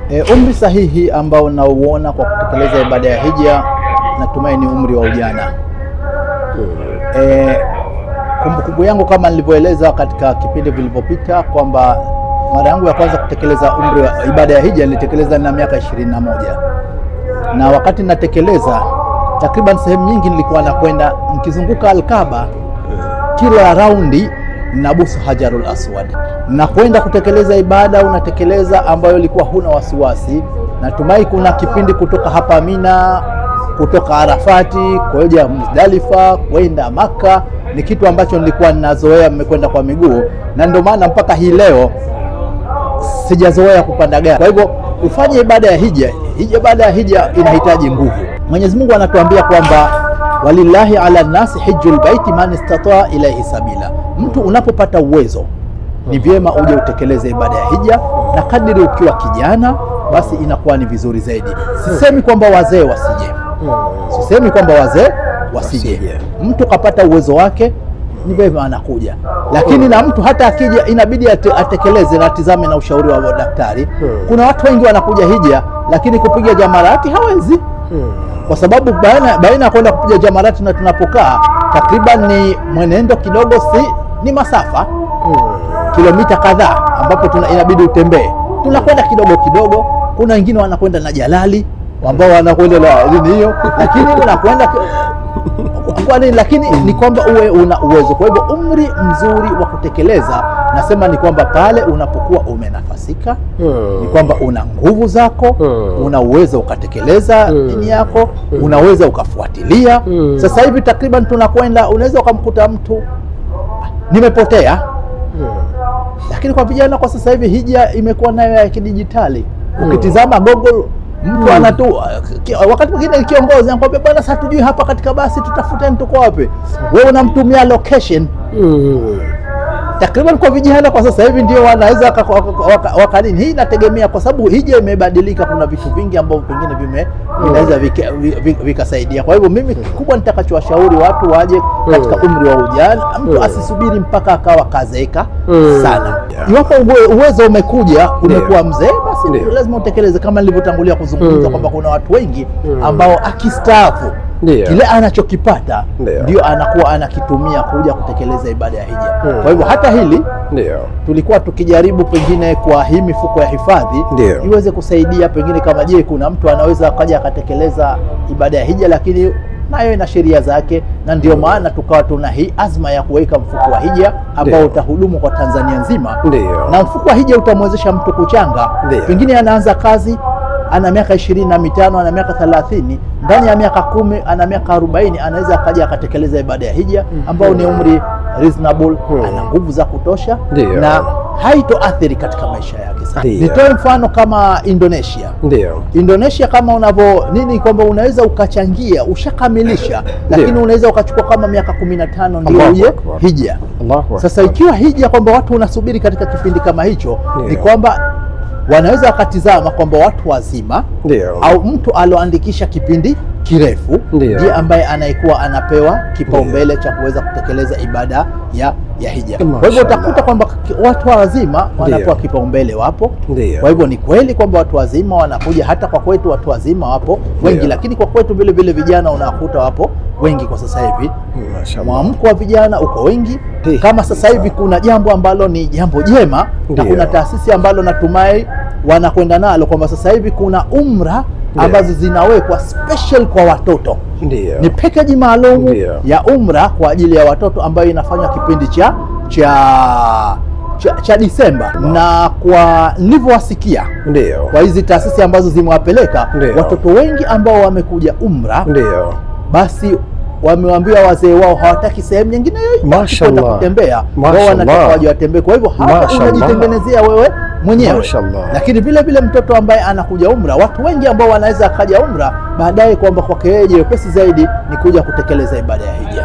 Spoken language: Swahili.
Umri sahihi ambao nauona kwa kutekeleza ibada ya hija natumai ni umri wa ujana. Kumbukumbu yangu kama nilivyoeleza katika kipindi vilivyopita kwamba mara yangu ya kwanza kutekeleza umri wa ibada ya hija nilitekeleza na miaka 21. Na wakati natekeleza takriban sehemu nyingi nilikuwa nakwenda nikizunguka Al-Kaaba, kila raundi nabusu Hajarul Aswad. Na kwenda kutekeleza ibada unatekeleza ambayo ilikuwa huna wasiwasi. Natumai kuna kipindi kutoka hapa Mina, kutoka Arafati, kuja Muzdalifa, kwenda Maka ni kitu ambacho nilikuwa ninazoea mmekwenda kwa miguu, na ndio maana mpaka hii leo sijazoea kupanda gari. Kwa hivyo kufanya ibada ya hija, ibada ya hija inahitaji nguvu. Mwenyezi Mungu anatuambia kwamba walillahi ala nasi hijjul baiti man istata ilayhi sabila. Mtu unapopata uwezo ni vyema uje utekeleze ibada ya hija, na kadiri ukiwa kijana basi inakuwa ni vizuri zaidi. Sisemi kwamba wazee wasije. Sisemi kwamba wazee wasije. Mtu kapata uwezo wake ni vyema anakuja. Lakini na mtu hata akija inabidi atekeleze na atizame na ushauri wa daktari. Kuna watu wengi wanakuja hija lakini kupiga jamarati hawezi. Kwa sababu baina ya kwenda kupiga jamarati na tunapokaa takriban ni mwenendo kidogo, ni masafa kilomita kadhaa ambapo inabidi utembee. Tunakwenda kidogo kidogo. Kuna wengine wanakwenda na jalali ambao wanakwenda na nini hiyo, lakini unakwenda kwa nini? Lakini ni kwamba uwe una uwezo. Kwa hivyo umri mzuri wa kutekeleza nasema ni kwamba pale unapokuwa umenafasika, ni kwamba una nguvu zako, una uwezo ukatekeleza dini yako, unaweza ukafuatilia. Sasa hivi takriban tunakwenda, unaweza ukamkuta mtu nimepotea. Lakini kwa vijana kwa sasa hivi hija imekuwa nayo ya kidijitali. Ukitizama Google mtu anatu wakati mwingine kiongozi anakuambia bwana sasa tujui hapa katika basi tutafuteni tuko wapi. Wewe unamtumia location. Takriban kwa vijana kwa sasa hivi ndio wanaweza wakanini. Hii inategemea kwa sababu hija imebadilika, kuna vitu vingi ambavyo pengine vinaweza vikasaidia. Kwa hivyo mimi kikubwa nitakachowashauri watu waje katika umri wa ujana. Mtu asisubiri mpaka akawa kazeeka sana. Iwapo uwezo umekuja, umekuwa mzee, basi lazima utekeleze. Kama nilivyotangulia kuzungumza kwamba kuna watu wengi ambao akistaafu kile anachokipata ndio anakuwa anakitumia kuja kutekeleza ibada ya hija. Kwa hivyo hata hili tulikuwa tukijaribu pengine kwa hii mifuko ya hifadhi iweze kusaidia pengine kama kuna mtu anaweza akaja akatekeleza ibada ya hija, lakini nayo ina sheria zake, na ndio maana tukawa tuna hii azma ya kuweka mfuko wa hija ambao utahudumu kwa Tanzania nzima. Na mfuko wa hija utamwezesha mtu kuchanga, pengine anaanza kazi ana miaka 25, ana miaka 30, ndani ya miaka 10, ana miaka 40 anaweza akaja akatekeleza ibada ya hija ambao ni umri reasonable, ana nguvu za kutosha na haitoathiri katika maisha yake sana. Nitoe mfano kama Indonesia. Indonesia kama unavyo kwamba unaweza ukachangia ushakamilisha, lakini unaweza ukachukua kama miaka 15 ndio uje hija. Sasa ikiwa hija kwamba watu unasubiri katika kipindi kama hicho, ni kwamba wanaweza wakatizama kwamba watu wazima au mtu aloandikisha kipindi kirefu ndiye ambaye anaikuwa anapewa kipaumbele cha kuweza kutekeleza ibada ya hija. Kwa hivyo utakuta kwamba watu wazima wanapewa kipaumbele wapo. Kwa hivyo ni kweli kwamba watu wazima wanakuja, hata kwa kwetu watu wazima wapo wengi, lakini kwa kwetu vile vile vijana unakuta wapo wengi kwa sasa hivi. Mwamko wa vijana uko wengi. Kama sasa hivi kuna jambo ambalo ni jambo jema, na kuna taasisi ambalo natumai wanakwenda nalo kwamba sasa hivi kuna umra ambazo zinawekwa special kwa watoto. Ni package maalum ya umra kwa ajili ya watoto ambayo inafanywa kipindi cha Disemba. Na kwa nilivyowasikia kwa hizi taasisi ambazo zimewapeleka watoto wengi ambao wamekuja umra, basi wamewaambia wazee wao hawataki sehemu nyingine yoyote kutembea, wao wanataka waje watembee. Kwa hivyo hapa unajitengenezea wewe mwenyewe. Lakini vile vile mtoto ambaye anakuja umra, watu wengi ambao wanaweza akaja umra baadaye kwamba kwake yeye pesa zaidi ni kuja kutekeleza ibada ya hija.